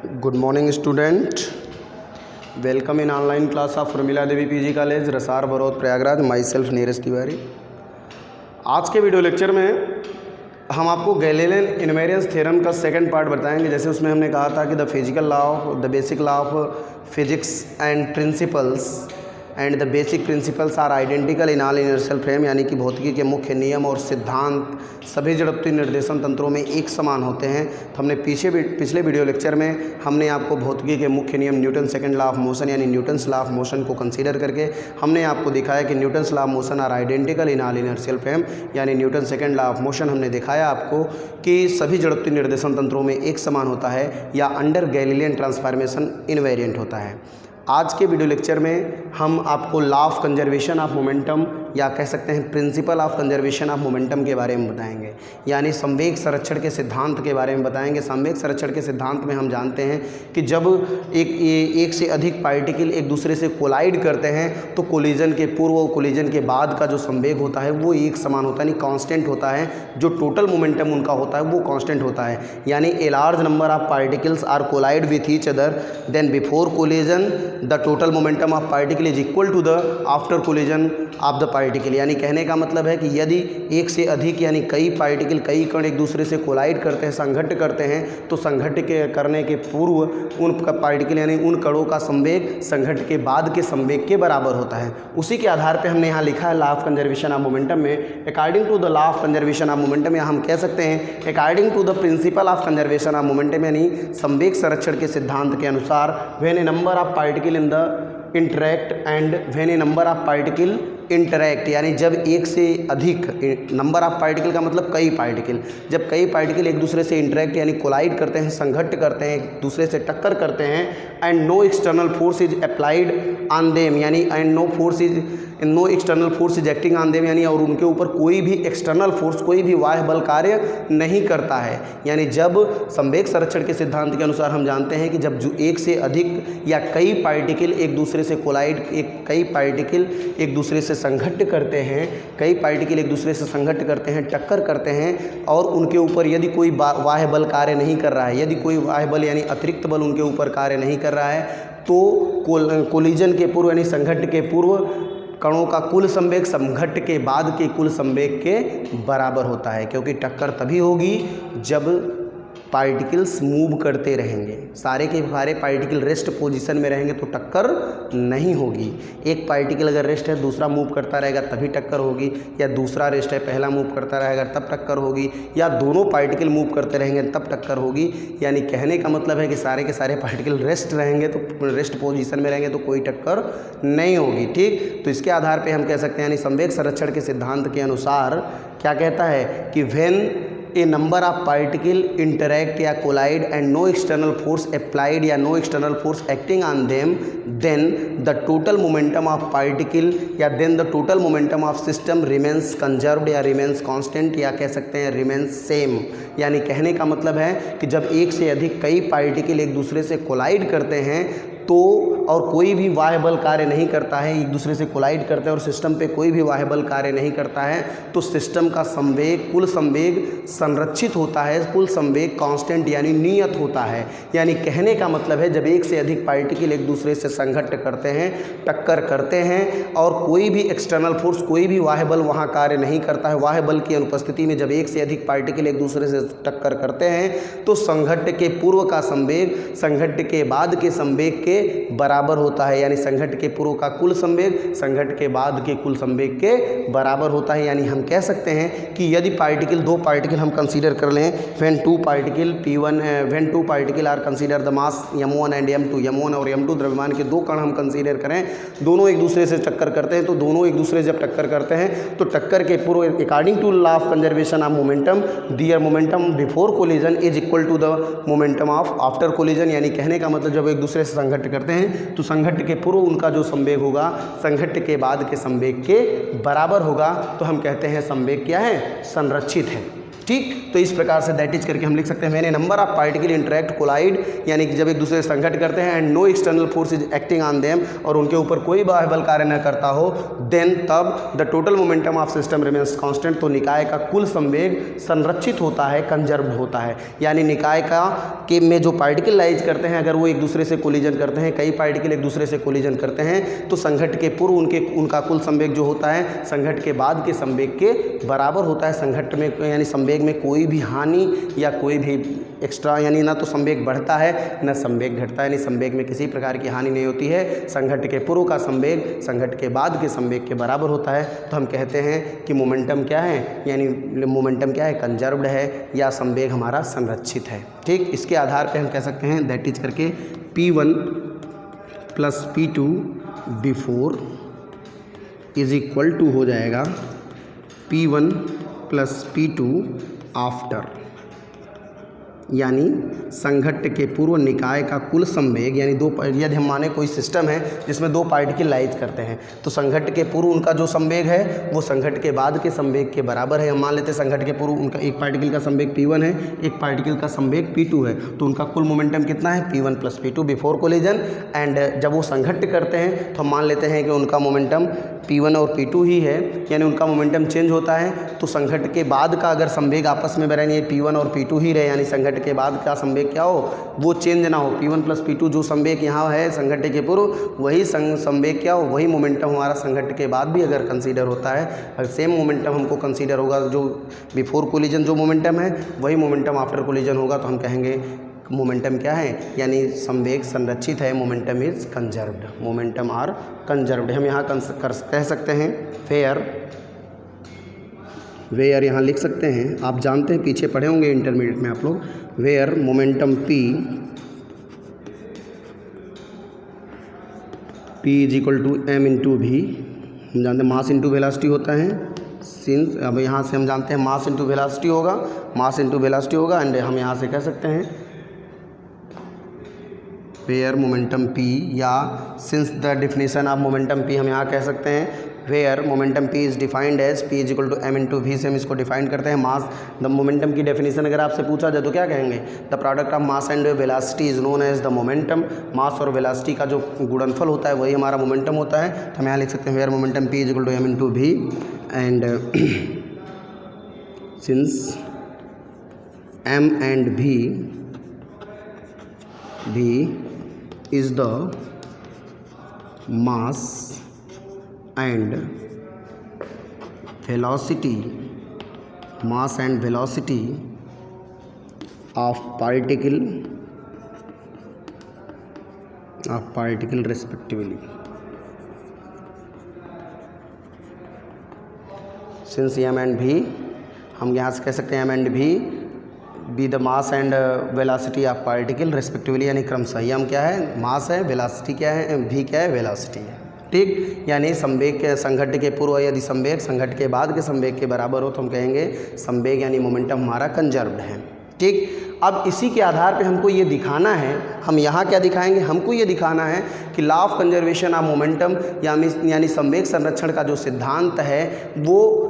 Good morning student. Welcome in online class of Urmila Devi PG College, Rasar Baraud Prayagraj. Myself Neeraj Tiwari. आज के video lecture में हम आपको Galilean invariance theorem का second part बताएंगे. जैसे उसमें हमने कहा था कि the physical law of the basic law of physics and principles and the basic principles are identical in all universal frame, यानी कि भौतिकी के मुख्य नियम और सिद्धांत सभी जड़त्वीय निर्देशन तंत्रों में एक समान होते हैं. तो हमने पिछले वीडियो लेक्चर में हमने आपको भौतिकी के मुख्य नियम Newton second law of motion यानी न्यूटन्स लॉ ऑफ मोशन को कंसीडर करके हमने आपको दिखाया कि Newton's law of motion are identical in all universal frame, यानी Newton second law of motion हमने दिखाया आपको कि सभी जड़त्वीय निर्देशन तंत्रों में एक समान होता है या अंडर गैलीलियन ट्रांसफॉर्मेशन इनवेरिएंट होता है. आज के वीडियो लेक्चर में हम आपको law of conservation of momentum या कह सकते हैं principal of conservation of momentum के बारे में बताएंगे, यानी संवेग संरक्षण के सिद्धांत के बारे में बताएंगे. संवेग संरक्षण के सिद्धांत में हम जानते हैं कि जब एक से अधिक पार्टिकल एक दूसरे से कोलाइड करते हैं तो कोलिजन के पूर्व और कोलिजन के बाद का जो संवेग होता है वो एक समान होता है, यानी कांस्टेंट होता है. जो टोटल मोमेंटम उनका होता है वो कांस्टेंट होता है, यानी a large number of particles are collide with each other then before collision the total momentum of particle is equal to the after collision of the particle. यानी कहने का मतलब है कि यदि एक से अधिक यानी कई पार्टिकल कई कण एक दूसरे से कोलाइड करते हैं, संघट्ट करते हैं, तो संघट्ट के करने के पूर्व उन पार्टिकल यानी उन कणों का संवेग संघट्ट के बाद के संवेग के बराबर होता है. उसी के आधार पर हमने यहाँ लिखा है law of conservation of momentum में according to the law of conservation of momentum, या हम कह सकते हैं according to the principle of conservation of momentum, यानी संवेग संरक्षण के सिद्धांत के अनुसार when a number of particle in the interact and when a number of particle interact, यानी जब एक से अधिक नंबर ऑफ पार्टिकल का मतलब कई पार्टिकल, जब कई पार्टिकल एक दूसरे से इंटरैक्ट यानी कोलाइड करते हैं, संघट्ट करते हैं, एक दूसरे से टक्कर करते हैं, and no external force is applied on them, यानी and no external force is acting on them, यानी और उनके ऊपर कोई भी एक्सटर्नल फोर्स कोई भी बाह्य बल कार्य नहीं करता है. यानी जब संवेग संरक्षण के सिद्धांत के अनुसार हम जानते हैं कि जब जो एक से अधिक या कई पार्टिकल एक दूसरे से कोलाइड कई पार्टिकल एक दूसरे से संघट्ट करते हैं, कई पार्टिकल एक दूसरे से संघट्ट करते हैं, टक्कर करते हैं, और उनके ऊपर यदि कोई बाह्य बल कार्य नहीं कर रहा है, यदि कोई बाह्य बल यानी अतिरिक्त बल उनके ऊपर कार्य नहीं कर रहा है, तो कोलिजन के पूर्व यानी संघट्ट के पूर्व कणों का कुल संवेग संघट्ट के बाद के कुल संवेग के बराबर होता है, क्योंकि टक्कर तभी होगी जब पार्टिकल्स मूव करते रहेंगे. सारे के सारे पार्टिकल रेस्ट पोजीशन में रहेंगे तो टक्कर नहीं होगी. एक पार्टिकल अगर रेस्ट है दूसरा मूव करता रहेगा तभी टक्कर होगी, या दूसरा रेस्ट है पहला मूव करता रहेगा तब टक्कर होगी, या दोनों पार्टिकल मूव करते रहेंगे तब टक्कर होगी. यानी कहने का मतलब है कि सारे के सारे पार्टिकल रेस्ट रहेंगे तो रेस्ट पोजीशन में रहेंगे तो कोई टक्कर नहीं होगी. ठीक, तो इसके आधार पर हम कह सकते हैं यानी संवेग संरक्षण के सिद्धांत के अनुसार क्या कहता है कि when a number of particle interact या collide and no external force applied या no external force acting on them, then the total momentum of particle या then the total momentum of system remains conserved या remains constant या कह सकते हैं remains same. यानी कहने का मतलब है कि जब एक से अधिक कई पार्टिकल एक दूसरे से कोलाइड करते हैं तो और कोई भी बाह्य बल कार्य नहीं करता है, एक दूसरे से कोलाइड करते हैं और सिस्टम पे कोई भी बाह्य बल कार्य नहीं करता है, तो सिस्टम का संवेग कुल संवेग संरक्षित होता है, कुल संवेग कांस्टेंट यानी नियत होता है. यानी कहने का मतलब है जब एक से अधिक पार्टिकल एक दूसरे से संघट्ट करते हैं, टक्कर करते हैं, और कोई भी एक्सटर्नल फोर्स कोई भी बाह्य बल वहाँ कार्य नहीं करता है, बाह्य बल की अनुपस्थिति में जब एक से अधिक पार्टिकल एक दूसरे से टक्कर करते हैं तो संघट्ट के पूर्व का संवेग संघट्ट के बाद के संवेग के बराबर होता है. यानी संघट्ट के पूर्व का कुल संवेग संघट्ट के बाद के कुल संवेग के बराबर होता है. यानी हम कह सकते हैं कि यदि पार्टिकल दो पार्टिकल हम कंसीडर कर लें, when two particle P1 when two particle are consider the mass M1 and M2, M1 और M2 द्रव्यमान के दो कण हम कंसीडर करें, दोनों एक दूसरे से टक्कर करते हैं, तो दोनों एक दूसरे जब टक्कर करते हैं तो टक्कर के पूर्व according to law of conservation of momentum their momentum before collision is equal to the momentum of after collision. यानी कहने का मतलब जब एक दूसरे से संघट्ट करते हैं तो संघट्ट के पूर्व उनका जो संवेग होगा संघट्ट के बाद के संवेग के बराबर होगा. तो हम कहते हैं संवेग क्या है, संरक्षित है. ठीक। तो इस प्रकार से दैट इज करके हम लिख सकते हैं, मैंने number of particle interact collide, यानी कि जब एक दूसरे से संघट करते हैं and no external force is acting on them, और उनके ऊपर कोई बाह्य बल कार्य न करता हो, देन तब the total momentum of system remains constant, तो निकाय का कुल संवेग संरक्षित होता है, कंजर्व्ड होता है। यानी निकाय का के में जो पार्टिकल लाइज करते हैं, अगर वो एक दूसरे से कोलिजन करते हैं, कई पार्टिकल एक दूसरे से कोलिजन करते हैं, तो संघट के पूर्व उनका कुल संवेग जो होता है संघट के बाद के संवेग के बराबर होता है। संघट में यानी संवेग में कोई भी हानि या कोई भी एक्स्ट्रा, यानी ना तो संवेग बढ़ता है न संवेग घटता है, यानी संवेग में किसी प्रकार की हानि नहीं होती है। संघट के पूर्व का संवेग संघट के बाद के संवेग के बराबर होता है। तो हम कहते हैं कि मोमेंटम क्या है, यानी मोमेंटम क्या है, कंजर्व्ड है, या संवेग हमारा संरक्षित है। ठीक, इसके आधार पे हम कह सकते हैं दैट इज करके P1 plus P2 before is equal to हो जाएगा P1 प्लस P2 आफ्टर, यानी संघट्ट के पूर्व निकाय का कुल संवेग, यानी यदि हम माने कोई सिस्टम है जिसमें दो पार्टिकल लाइज करते हैं, तो संघट्ट के पूर्व उनका जो संवेग है वो संघट्ट के बाद के संवेग के बराबर है। हम मान लेते हैं संघट्ट के पूर्व उनका एक पार्टिकल का संवेग P1 है, एक पार्टिकल का संवेग P2 है, तो उनका कुल मोमेंटम कितना है, P1 plus P2 before collision. And जब वो संघट्ट करते हैं तो हम मान लेते हैं कि उनका मोमेंटम P1 और P2 ही है, यानी उनका मोमेंटम चेंज होता है। तो संघट्ट के बाद का अगर संवेग आपस में बराबर, ये P1 और P2 ही रहे, यानी संघट्ट के बाद का संवेग क्या हो, वो चेंज ना हो। P1 प्लस P2 जो संवेग यहाँ है संघट्ट के पूर्व, वही संवेग क्या हो, वही मोमेंटम हमारा संघट्ट के बाद भी अगर कंसीडर होता है, अगर सेम मोमेंटम हमको कंसीडर होगा, जो बिफोर कोलिजन जो मोमेंटम है वही मोमेंटम आफ्टर कोलिजन होगा, तो हम कहेंगे मोमेंटम क्या है, यानी संवेग संरक्षित है, momentum is conserved, momentum are conserved. हम यहाँ कह सकते हैं वेयर यहाँ लिख सकते हैं, आप जानते हैं, पीछे पढ़े होंगे इंटरमीडिएट में आप लोग, where momentum P is equal to m into भी, हम जानते हैं मास इंटू वेलोसिटी होता है। सिंस अब यहाँ से हम जानते हैं मास इंटू वेलोसिटी होगा, मास इंटू वेलोसिटी होगा, एंड हम यहाँ से कह सकते हैं वेयर मोमेंटम P, या since the definition of momentum P हम यहाँ कह सकते हैं where momentum P is defined as P is equal to m into v, से हम इसको डिफाइन करते हैं। मास द मोमेंटम की डेफिनेशन अगर आपसे पूछा जाए तो क्या कहेंगे, the product of mass and velocity is known as the momentum. Mass और वेलोसिटी का जो गुणनफल होता है वही हमारा मोमेंटम होता है। तो हम यहाँ लिख सकते हैं where momentum P is equal to m into v, and since m and v is the mass and velocity of particle respectively. Since m and v, हम यहाँ से कह सकते हैं m and v be the mass and velocity of particle respectively, यानी क्रमशः ये हम क्या है, मास है, वेलोसिटी क्या है, भी क्या है, वेलोसिटी है। ठीक, यानी संवेग के संघट्ट के पूर्व यदि संवेग संघट्ट के बाद के संवेग के बराबर हो तो हम कहेंगे संवेग यानी मोमेंटम हमारा कंजर्व्ड है। ठीक, अब इसी के आधार पे हमको ये दिखाना है, हम यहाँ क्या दिखाएंगे, हमको ये दिखाना है कि law of conservation of momentum यानी संवेग संरक्षण का जो सिद्धांत है वो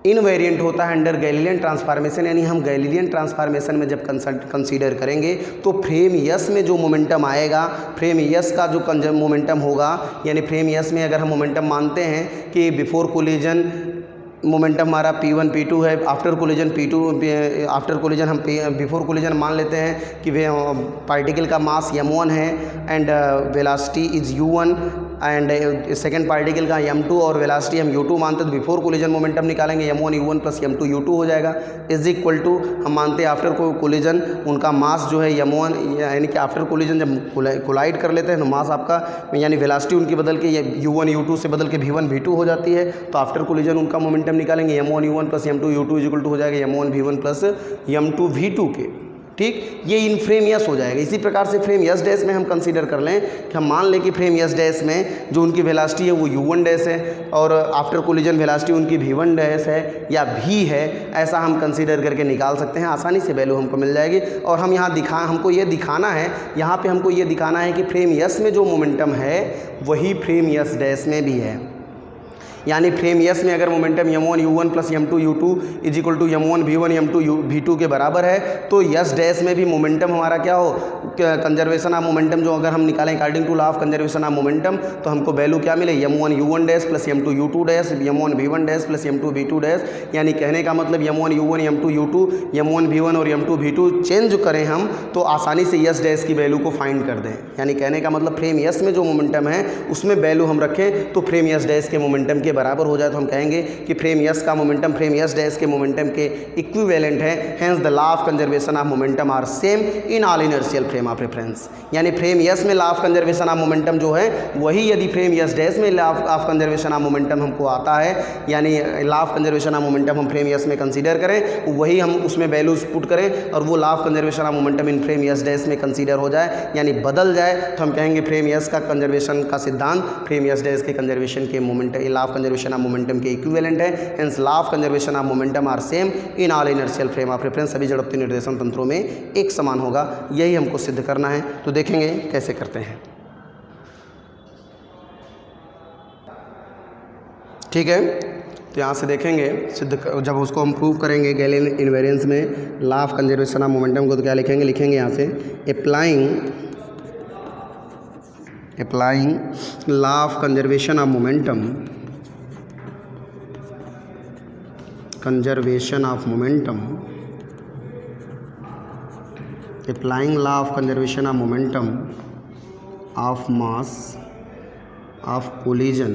इनवेरिएंट होता है अंडर गैलीलियन ट्रांसफॉर्मेशन, यानी हम गैलीलियन ट्रांसफॉर्मेशन में जब कंसीडर करेंगे तो फ्रेम यस में जो मोमेंटम आएगा, फ्रेम यस का जो मोमेंटम होगा, यानी फ्रेम यस में अगर हम मोमेंटम मानते हैं कि बिफोर कोलिजन मोमेंटम हमारा P1 P2 है, आफ्टर कोलिजन आफ्टर कोलिजन हम बिफोर कोलिजन मान लेते हैं कि वे पार्टिकल का मास m1 है and velocity is u1, and second particle का m2 और वेलोसिटी हम u2 मानते हैं। तो बिफोर कोलिजन मोमेंटम निकालेंगे m1 u1 plus m2 u2 हो जाएगा, इज इक्वल टू हम मानते हैं आफ्टर कोलिजन उनका मास जो है m1, यानी कि आफ्टर कोलिजन जब कोलाइड कर लेते हैं तो मास आपका यानी वेलोसिटी उनकी बदल के u1 u2 से बदल के v1 v2 हो जाती है। तो आफ्टर कोलिजन उनका मोमेंटम निकालेंगे m1 u1 plus m2 u2 is equal to हो जाएगा m1 v1 plus m2 v2 के। ठीक, ये इन फ्रेम यस हो जाएगा। इसी प्रकार से फ्रेम यस डैश में हम कंसीडर कर लें कि हम मान लें कि फ्रेम यस डैश में जो उनकी वेलोसिटी है वो u1 डैश है और आफ्टर कोलिजन वेलोसिटी उनकी v1 डैश है या v है, ऐसा हम कंसीडर करके निकाल सकते हैं, आसानी से वैल्यू हमको मिल जाएगी। और हम यहाँ हमको ये दिखाना है, यहाँ पे हमको ये दिखाना है कि फ्रेम यस में जो मोमेंटम है वही फ्रेम यस डैश में भी है। यानी फ्रेम यस में अगर momentum m1 u1 plus m2 u2 is equal to m1 v1 m2 v2 के बराबर है, तो यस डैश में भी मोमेंटम हमारा क्या हो, कंजर्वेशन ऑफ मोमेंटम जो अगर हम निकालें according to law of conservation of momentum, तो हमको वैल्यू क्या मिले, m1 u1 dash plus m2 u2 dash m1 v1 dash plus m2 v2 dash. यानी कहने का मतलब m1 u1 m2 u2 m1 v1 और m2 v2 चेंज करें हम तो आसानी से यस डैश की वैल्यू को फाइंड कर दें। यानी कहने का मतलब फ्रेम यस में जो मोमेंटम है उसमें वैल्यू हम रखें तो फ्रेम यस डैश के मोमेंटम के बराबर हो जाए, तो हम कहेंगे कि फ्रेम यस का मोमेंटम फ्रेम यस डैश के मोमेंटम के इक्विवेलेंट है। Hence the law of conservation of momentum are same in all inertial frame of reference. यानी फ्रेम यस में law of conservation of momentum जो है वही यदि फ्रेम यस डैश में law of conservation of momentum हमको आता है, यानी law of conservation of momentum हम फ्रेम यस में कंसीडर करें, वही हम उसमें वैल्यूज पुट करें और वो law of conservation of momentum in frame S dash में कंसीडर हो जाए, यानी बदल जाए, तो हम कहेंगे फ्रेम यस का कंजर्वेशन का सिद्धांत फ्रेम यस डैश के कंजर्वेशन के momentum law of conservation of momentum के इक्विवेलेंट है। Hence law of conservation of momentum are same in all inertial frame of reference. सभी जड़त्वीय निर्देशन तंत्रों में एक समान होगा, यही हमको सिद्ध करना है। तो देखेंगे कैसे करते हैं। ठीक है, तो यहाँ से देखेंगे सिद्ध, जब उसको हम प्रूव करेंगे गैलेन इनवेरिएंस में law of conservation of momentum को, तो क्या लिखेंगे यहाँ से applying law of conservation of momentum applying law of conservation of momentum of mass of collision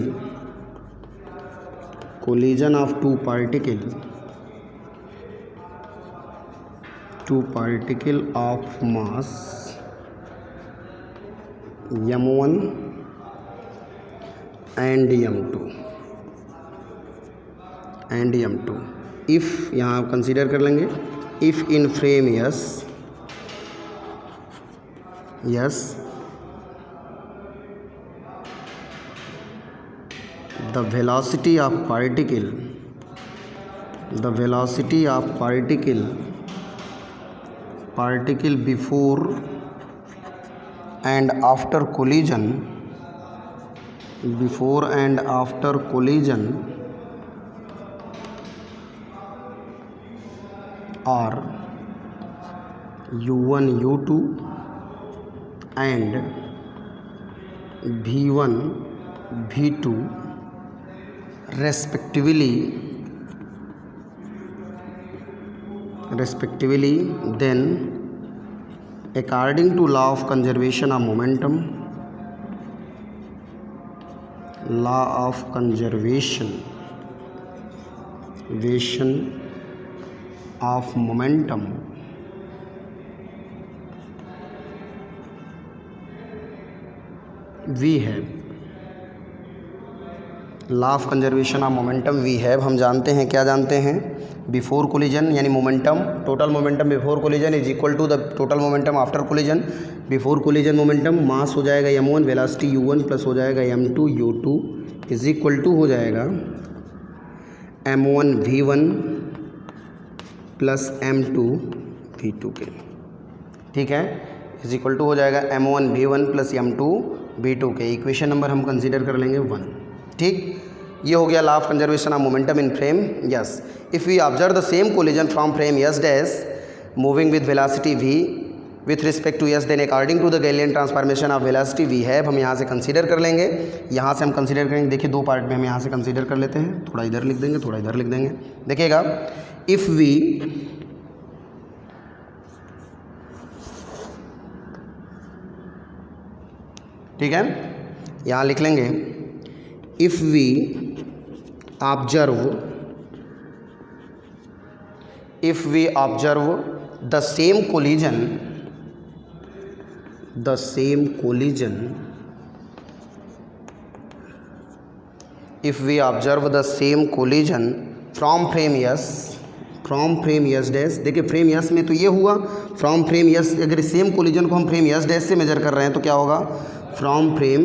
of two particle of mass m1 and m2 if, यहाँ आप consider कर लेंगे, if in frame yes the velocity of particle before and after collision are u1 u2 and v1 v2 respectively, then according to law of conservation of momentum we have law of conservation of momentum we have, हम जानते हैं, क्या जानते हैं, before collision यानी momentum, total momentum before collision is equal to the total momentum after collision. Before collision momentum mass हो जाएगा m1, velocity u1 plus हो जाएगा m2 u2 is equal to हो जाएगा m1 v1 plus m2 v2 के। ठीक है, is equal to हो जाएगा m1 v1 plus m2 v2 के। इक्वेशन नंबर हम कंसीडर कर लेंगे 1। ठीक, ये हो गया law of conservation of momentum in frame S. If we observe the same collision from frame S dash moving with velocity v with respect to S, then according to the Galilean transformation of velocity we have, हम यहाँ से consider कर लेंगे, यहाँ से हम consider करेंगे। देखिए दो पार्ट में हम यहाँ से कंसीडर कर लेते हैं, थोड़ा इधर लिख देंगे, थोड़ा इधर लिख देंगे। देखिएगा, इफ़ वी ठीक है, यहाँ लिख लेंगे if we observe the same collision from frame yes dash, देखिए फ्रेम यस में तो ये हुआ, फ्रॉम फ्रेम यस, अगर सेम कोलिजन को हम फ्रेम यस डैश से मेजर कर रहे हैं तो क्या होगा, फ्रॉम फ्रेम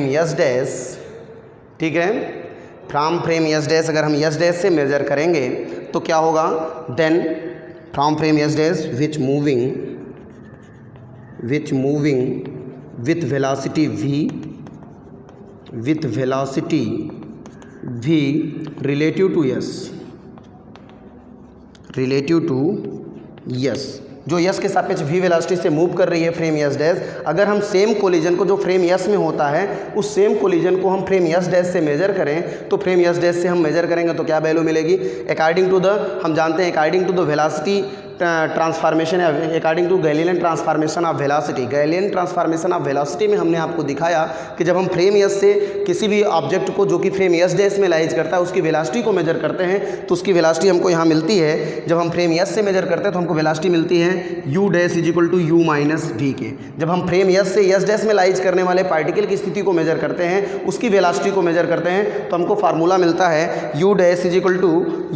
यस डैश। ठीक है, फ्रॉम फ्रेम यस डैश अगर हम यस डैश से मेजर करेंगे तो क्या होगा, then from frame S dash which which moving with velocity v relative to s, जो यस के सापेक्ष v वेलोसिटी से मूव कर रही है फ्रेम यस डैश। अगर हम सेम कोलिजन को जो फ्रेम यस में होता है उस सेम कोलिजन को हम फ्रेम यस डैश से मेजर करें तो फ्रेम यस डैश से हम मेजर करेंगे तो क्या वैल्यू मिलेगी, अकॉर्डिंग टू द, हम जानते हैं according to the velocity transformation, according to Galilean transformation of velocity. Galilean transformation of velocity में हमने आपको दिखाया कि जब हम फ्रेम यस से किसी भी ऑब्जेक्ट को जो कि फ्रेम यस डैश में लाइज करता है उसकी वेलोसिटी को मेजर करते हैं तो उसकी वेलोसिटी हमको यहाँ मिलती है। जब हम फ्रेम यस से मेजर करते हैं तो हमको वेलोसिटी मिलती है u dash is equal to u minus v के। जब हम फ्रेम यस से यस डैश में लाइज करने वाले पार्टिकल की स्थिति को मेजर करते हैं, उसकी वेलोसिटी को मेजर करते हैं तो हमको फार्मूला मिलता है u dash is equal to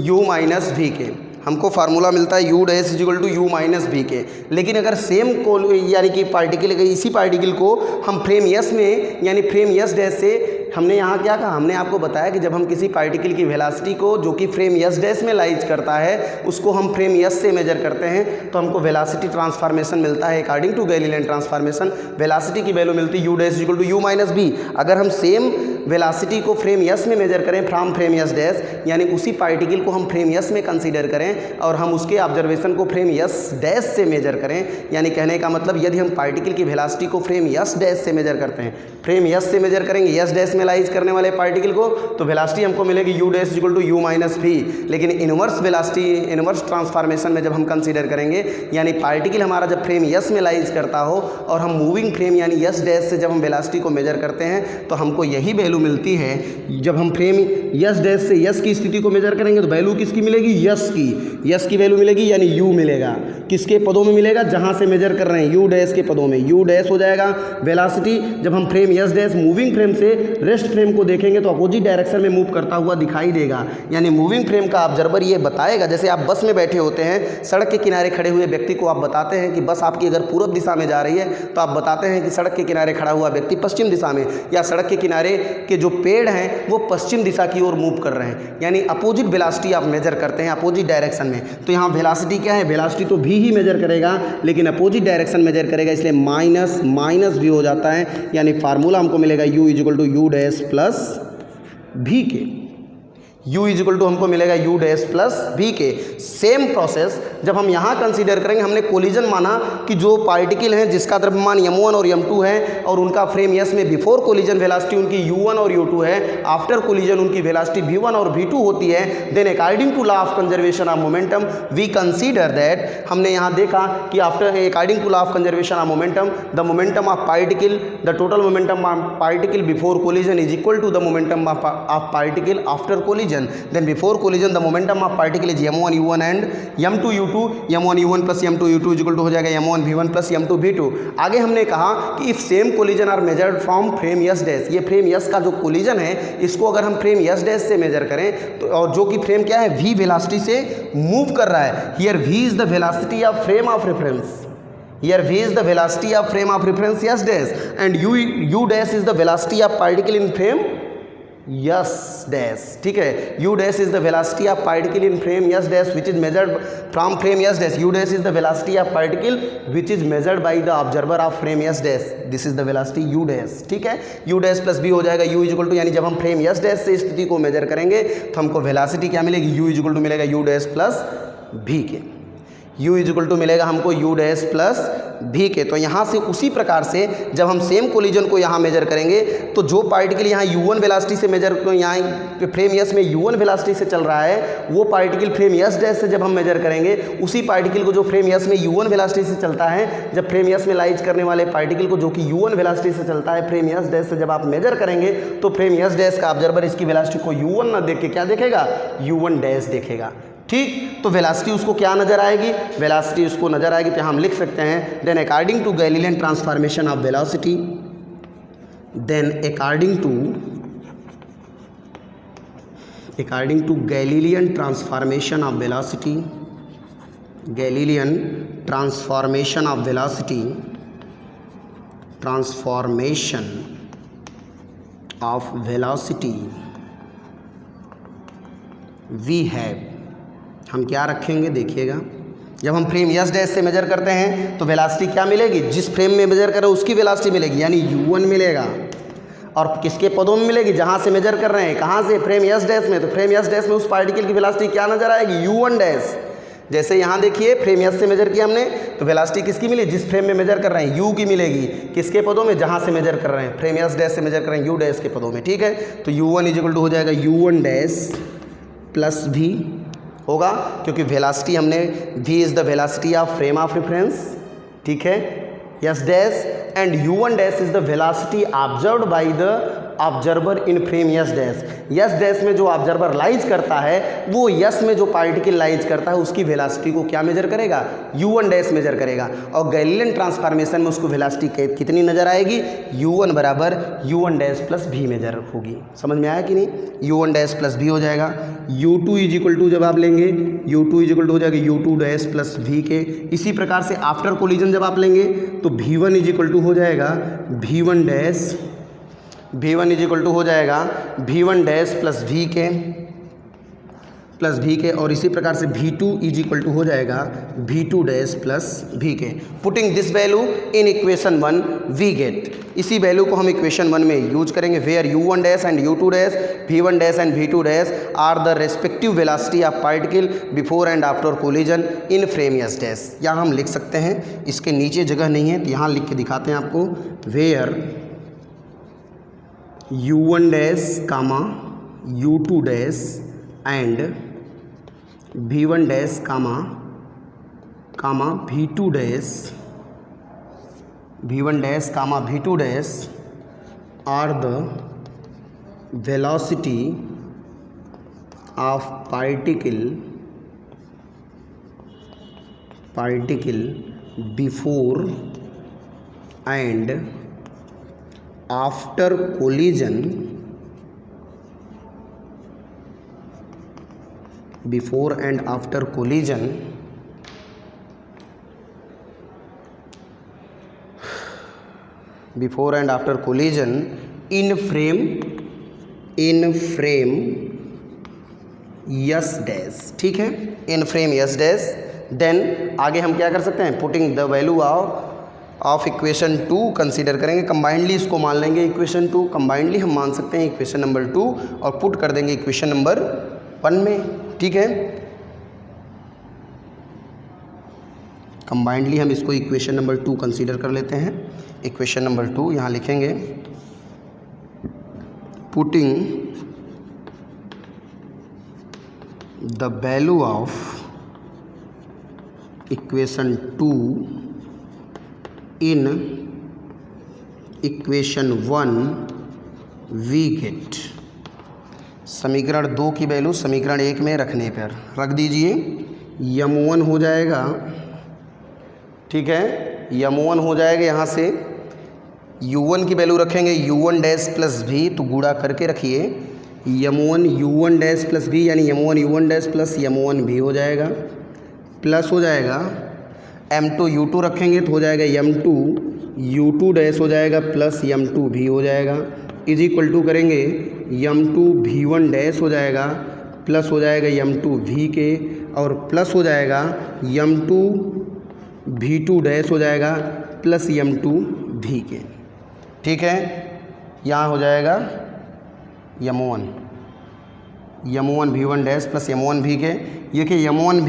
u minus v के। हमको फार्मूला मिलता है u dash is equal to u minus v के। लेकिन अगर सेम को यानी कि पार्टिकल, इसी पार्टिकल को हम फ्रेम यस में यानी फ्रेम यस डैश से, हमने यहाँ क्या कहा, हमने आपको बताया कि जब हम किसी पार्टिकल की वेलोसिटी को जो कि फ्रेम यस डैश में लाइज करता है उसको हम फ्रेम यस से मेजर करते हैं तो हमको वेलोसिटी ट्रांसफॉर्मेशन मिलता है according to Galilean transformation. Velocity की वैल्यू मिलती है u dash equal to u minus v। अगर हम सेम वेलोसिटी को फ्रेम यस में मेजर करें फ्रॉम फ्रेम यस डैश, यानी उसी पार्टिकल को हम फ्रेम यस में कंसीडर करें और हम उसके ऑब्जर्वेशन को फ्रेम यस डैश से मेजर करें, यानी कहने का मतलब यदि हम पार्टिकल की वेलोसिटी को फ्रेम यस डैश से मेजर करते हैं, फ्रेम यस से मेजर करेंगे यस डैश में लाइज करने वाले पार्टिकल को, तो वेलोसिटी हमको मिलेगी u dash equal to u minus v। लेकिन इनवर्स वेलोसिटी, इनवर्स ट्रांसफॉर्मेशन में जब हम कंसीडर करेंगे, यानी पार्टिकल हमारा जब फ्रेम यस में लाइज करता हो और हम मूविंग फ्रेम यानी यस डैश से जब हम वेलोसिटी को मेजर करते हैं तो हमको यही वैल्यू मिलती है। जब हम फ्रेम यस डैश से यस की स्थिति को मेजर करेंगे तो वैल्यू किसकी मिलेगी, यस की वैल्यू मिलेगी, यानी u मिलेगा। किसके पदों में मिलेगा, जहां से मेजर कर रहे हैं u डैश के पदों में। u डैश हो जाएगा वेलोसिटी, जब हम frame S dash moving frame से रेस्ट फ्रेम को देखेंगे तो अपोजिट डायरेक्शन में मूव करता हुआ दिखाई देगा, यानी मूविंग फ्रेम का ऑब्जर्वर ये बताएगा। जैसे आप बस में बैठे होते हैं, सड़क के किनारे खड़े हुए व्यक्ति को आप बताते हैं कि बस आपकी अगर पूर्व दिशा में जा रही है तो आप बताते हैं कि सड़क के किनारे खड़ा हुआ व्यक्ति पश्चिम दिशा में, या सड़क के किनारे के जो पेड़ हैं वो पश्चिम दिशा की ओर मूव कर रहे हैं, यानी अपोजिट वेलोसिटी आप मेजर करते हैं अपोजिट डायरेक्शन में। तो यहाँ वेलोसिटी क्या है, वेलोसिटी तो v ही मेजर करेगा लेकिन अपोजिट डायरेक्शन मेजर करेगा, इसलिए माइनस v हो जाता है। यानी फार्मूला हमको मिलेगा u is equal to u dash plus v के। u इज इक्वल टू हमको मिलेगा u डैश प्लस v के। सेम प्रोसेस जब हम यहाँ कंसीडर करेंगे, हमने कोलिजन माना कि जो पार्टिकल हैं जिसका द्रव्यमान m1 और m2 है और उनका फ्रेम यस में बिफोर कोलिजन वेलोसिटी उनकी u1 और u2 है, आफ्टर कोलिजन उनकी वेलोसिटी v1 और v2 होती है। Then according to law of conservation of momentum we consider that, हमने यहाँ देखा कि after according to law of conservation of momentum the momentum of particle, the total momentum of particle before collision is equal to the momentum of particle after collision. Then before collision the momentum of particle is m1 u1 and m2 u2, m1 u1 plus m2 u2 is equal to हो जाएगा m1 v1 plus m2 v2। आगे हमने कहा कि if same collision are measured from frame s dash, ये frame S का जो collision है इसको अगर हम फ्रेम यस डैश से मेजर करें तो, और जो कि फ्रेम क्या है v वेलोसिटी से मूव कर रहा है, here v is the velocity of frame of reference, here v is the velocity of frame of reference s dash and u dash is the velocity of particle in frame yes dash. ठीक है, u dash is the velocity of particle in frame S dash which is measured from frame S dash. u dash is the velocity of particle which is measured by the observer of frame S dash, this is the velocity u dash. ठीक है, u dash plus v हो जाएगा u is equal to, यानी जब हम frame S dash से स्थिति को मेजर करेंगे तो हमको वेलोसिटी क्या मिलेगी, u इज इक्वल टू मिलेगा u डैश प्लस v के। u इज इक्वल टू मिलेगा हमको u डैश प्लस v के। तो यहाँ से उसी प्रकार से जब हम सेम कोलिजन को यहाँ मेजर करेंगे तो जो पार्टिकल यहाँ u1 वेलोसिटी से मेजर, यहाँ फ्रेम यस में u1 वेलोसिटी से चल रहा है, वो पार्टिकल फ्रेम यस डैश से जब हम मेजर करेंगे उसी पार्टिकल को जो फ्रेम यस में u1 वेलोसिटी से चलता है, जब फ्रेम यस में लाइज करने वाले पार्टिकल को जो कि u1 वेलोसिटी से चलता है फ्रेम यस डैश से जब आप मेजर करेंगे तो फ्रेम यस डैश का ऑब्जर्वर इसकी वेलोसिटी को u1 ना देख के क्या देखेगा, u1 डैश देखेगा। ठीक, तो वेलोसिटी उसको क्या नजर आएगी, वेलोसिटी उसको नजर आएगी, तो हम लिख सकते हैं then according to Galilean transformation of velocity, then according to Galilean transformation of velocity, Galilean transformation of velocity, transformation of velocity we have, हम क्या रखेंगे देखिएगा, जब हम फ्रेम यस डैश से मेजर करते हैं तो वेलोसिटी क्या मिलेगी, जिस फ्रेम में मेजर कर रहे हैं उसकी वेलोसिटी मिलेगी, यानी u1 मिलेगा। और किसके पदों में मिलेगी, जहाँ से मेजर कर रहे हैं, कहाँ से, फ्रेम यस डैश में, तो फ्रेम यस डैश में उस पार्टिकल की वेलोसिटी क्या नजर आएगी, u1 डैश। जैसे यहाँ देखिए फ्रेम यस से मेजर किया हमने तो वेलोसिटी किसकी मिली, जिस फ्रेम में मेजर कर रहे हैं u की मिलेगी, किसके पदों में, जहाँ से मेजर कर रहे हैं, फ्रेम यस डैश से मेजर कर रहे हैं u डैश के पदों में। ठीक है, तो u1 इक्वल टू हो जाएगा u1 डैश प्लस v होगा, क्योंकि वेलोसिटी हमने v is the velocity of frame of reference. ठीक है, yes dash and u1 dash is the velocity observed by the observer in frame S dash. Yes dash में जो observer lies करता है वो यस में जो पार्टिकल लाइज करता है उसकी वेलोसिटी को क्या मेजर करेगा, u1 डैश मेजर करेगा। और गैलीलियन ट्रांसफॉर्मेशन में उसको वेलोसिटी कितनी नजर आएगी, u1 बराबर u1 dash plus v major होगी। समझ में आया कि नहीं, u1 डैश प्लस v हो जाएगा। u2 इज इक्वल टू जब आप लेंगे u2 इज इक्वल टू हो जाएगा u2 डैश प्लस v के। इसी प्रकार से आफ्टर कोलिजन जब आप लेंगे तो v1 इज इक्वल टू हो जाएगा v1 dash, v1 is equal to हो जाएगा v1 डैश प्लस v के और इसी प्रकार से v2 इज इक्वल टू हो जाएगा v2 डैश प्लस v के। Putting this value in equation 1 we get, इसी वैल्यू को हम इक्वेशन 1 में यूज करेंगे, where u1 dash and u2 dash, v1 dash and v2 dash are the respective velocity of particle before and after collision in frame S dash. यहाँ हम लिख सकते हैं, इसके नीचे जगह नहीं है तो यहाँ लिख के दिखाते हैं आपको, where u1 dash comma u2 dash and v1 dash comma v2 dash, v1 dash comma v2 dash are the velocity of particle before and after collision, before and after collision in frame S dash. ठीक है, in frame S dash. Then आगे हम क्या कर सकते हैं, putting the value of equation 2 consider करेंगे, combinedly इसको मान लेंगे इक्वेशन 2, कंबाइंडली हम मान सकते हैं इक्वेशन नंबर 2 और पुट कर देंगे इक्वेशन नंबर 1 में। ठीक है, कंबाइंडली हम इसको इक्वेशन नंबर 2 कंसीडर कर लेते हैं। इक्वेशन नंबर 2 यहाँ लिखेंगे, putting the value of equation 2 in equation 1 we get, समीकरण 2 की वैल्यू समीकरण 1 में रखने पर रख दीजिए, m1 हो जाएगा। ठीक है, m1 हो जाएगा, यहाँ से u1 की वैल्यू रखेंगे u1 डैश प्लस v, तो गुणा करके रखिए m1 u1 dash plus v, यानी m1 u1 dash plus m1 v हो जाएगा, प्लस हो जाएगा m2 u2 रखेंगे तो हो जाएगा m2 u2 डैश हो जाएगा प्लस m2 v हो जाएगा, इज इक्वल टू करेंगे m2 v1 डैश हो जाएगा प्लस हो जाएगा m2 v के और प्लस हो जाएगा m2 v2 डैश हो जाएगा प्लस m2 v के। ठीक है, यहाँ हो जाएगा m1 v1 dash plus m1 v के, ये कि m1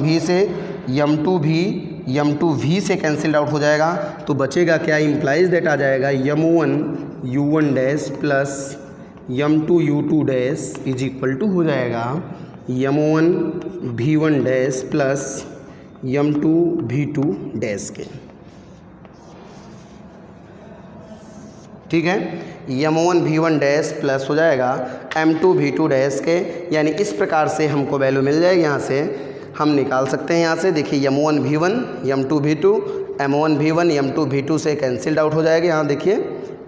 v से m2 v से कैंसिल्ड आउट हो जाएगा, तो बचेगा क्या, इम्प्लाइज दैट आ जाएगा m1 u1 dash plus m2 u2 dash is equal to हो जाएगा m1 v1 dash plus m2 v2 dash के। ठीक है, m1 v1 डैश प्लस हो जाएगा m2 v2 डैश के, यानी इस प्रकार से हमको वैल्यू मिल जाएगी। यहाँ से हम निकाल सकते हैं, यहाँ से देखिए m1 v1 m2 v2, m1 v1 m2 v2 से कैंसिल्ड आउट हो जाएगा। यहाँ देखिए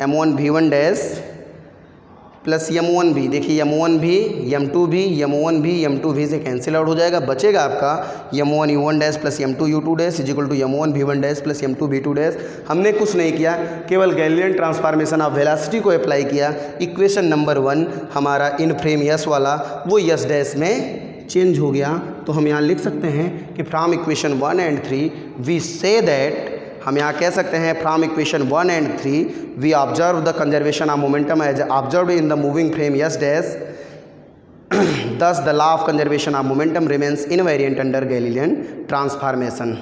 m1 v1 dash plus m1 v, देखिए m1 v m2 v m1 v m2 v से कैंसिल आउट हो जाएगा, बचेगा आपका m1 u1 dash plus m2 u2 dash is equal to m1 v1 dash plus m2 v2 dash. हमने कुछ नहीं किया, केवल गैलीलियन ट्रांसफॉर्मेशन ऑफ वेलोसिटी को अप्लाई किया। इक्वेशन नंबर 1 हमारा इन फ्रेम यस वाला वो यस डैश में चेंज हो गया। तो हम यहाँ लिख सकते हैं कि from equation 1 and 3 we say that, हम यहाँ कह सकते हैं from equation 1 and 3 we observe the conservation of momentum as observed in the moving frame S dash, thus the law of conservation of momentum remains invariant under Galilean transformation।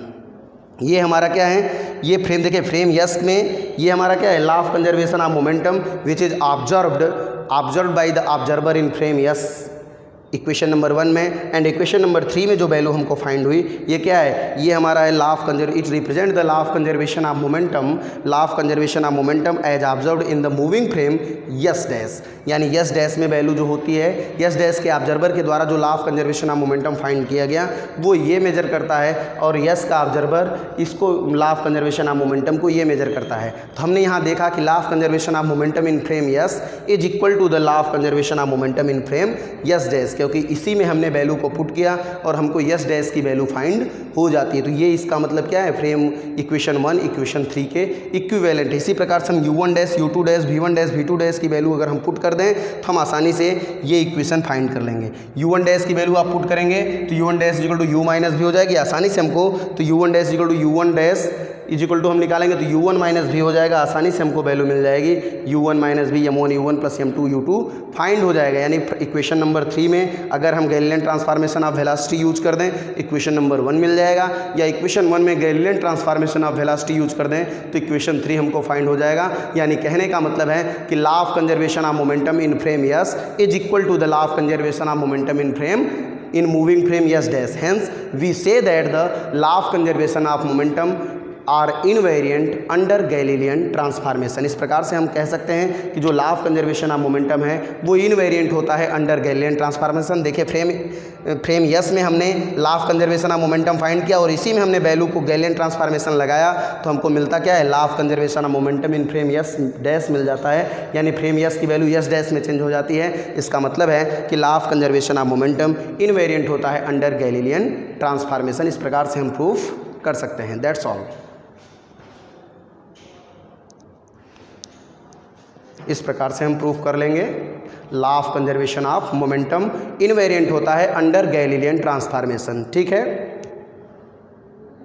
ये हमारा क्या है, ये फ्रेम देखिए, फ्रेम यस में ये हमारा क्या है, law of conservation of momentum which is observed by the observer in frame yes, equation number 1 में। एंड इक्वेशन नंबर 3 में जो वैल्यू हमको फाइंड हुई ये क्या है, ये हमारा है law of conserve, it represent the law of conservation of momentum, law of conservation of momentum as observed in the moving frame S dash, यानी यस डैश में वैल्यू जो होती है, यस डैश के ऑब्जर्वर के द्वारा जो law of conservation of momentum find किया गया वो ये मेजर करता है, और यस का ऑब्जर्वर इसको law of conservation of momentum को ये मेजर करता है। तो हमने यहाँ देखा कि law of conservation of momentum in frame S is equal to the law of conservation of momentum in frame S dash, क्योंकि इसी में हमने वैल्यू को पुट किया और हमको यस डैश की वैल्यू फाइंड हो जाती है। तो ये इसका मतलब क्या है, फ्रेम इक्वेशन 1 इक्वेशन 3 के इक्विवेलेंट है। इसी प्रकार से हम u1 dash u2 dash v1 dash v2 dash की वैल्यू अगर हम पुट कर दें तो हम आसानी से ये इक्वेशन फाइंड कर लेंगे। u1 डैश की वैल्यू आप पुट करेंगे तो u1 dash equal to u minus v हो जाएगी आसानी से हमको, तो u1 dash equal to u1 dash is equal to हम निकालेंगे तो u1 माइनस v हो जाएगा, आसानी से हमको वैल्यू मिल जाएगी u1 minus v m1 u1 plus m2 u2 find हो जाएगा। यानी इक्वेशन नंबर 3 में अगर हम Galilean transformation of velocity use कर दें इक्वेशन नंबर 1 मिल जाएगा, या इक्वेशन 1 में Galilean transformation of velocity use कर दें तो इक्वेशन 3 हमको फाइंड हो जाएगा। यानी कहने का मतलब है कि law of conservation of momentum in frame S is equal to the law of conservation of momentum in frame in moving frame yes dash, hence we say that the law of conservation of momentum are invariant under Galilean transformation. इस प्रकार से हम कह सकते हैं कि जो law of conservation of momentum है वो इनवेरिएंट होता है अंडर गैलीलियन ट्रांसफॉर्मेशन। देखिए फ्रेम यस में हमने law of conservation of momentum find किया और इसी में हमने वैल्यू को गैलीलियन ट्रांसफॉर्मेशन लगाया तो हमको मिलता क्या है, law of conservation of momentum in frame S dash मिल जाता है। यानी फ्रेम यस की वैल्यू यस डैश में चेंज हो जाती है। इसका मतलब है कि law of conservation of momentum invariant होता है अंडर गैलीलियन ट्रांसफॉर्मेशन। इस प्रकार से हम प्रूफ कर सकते हैं। That's all. इस प्रकार से हम प्रूफ कर लेंगे law of conservation of momentum invariant होता है अंडर गैलीलियन ट्रांसफॉर्मेशन। ठीक है।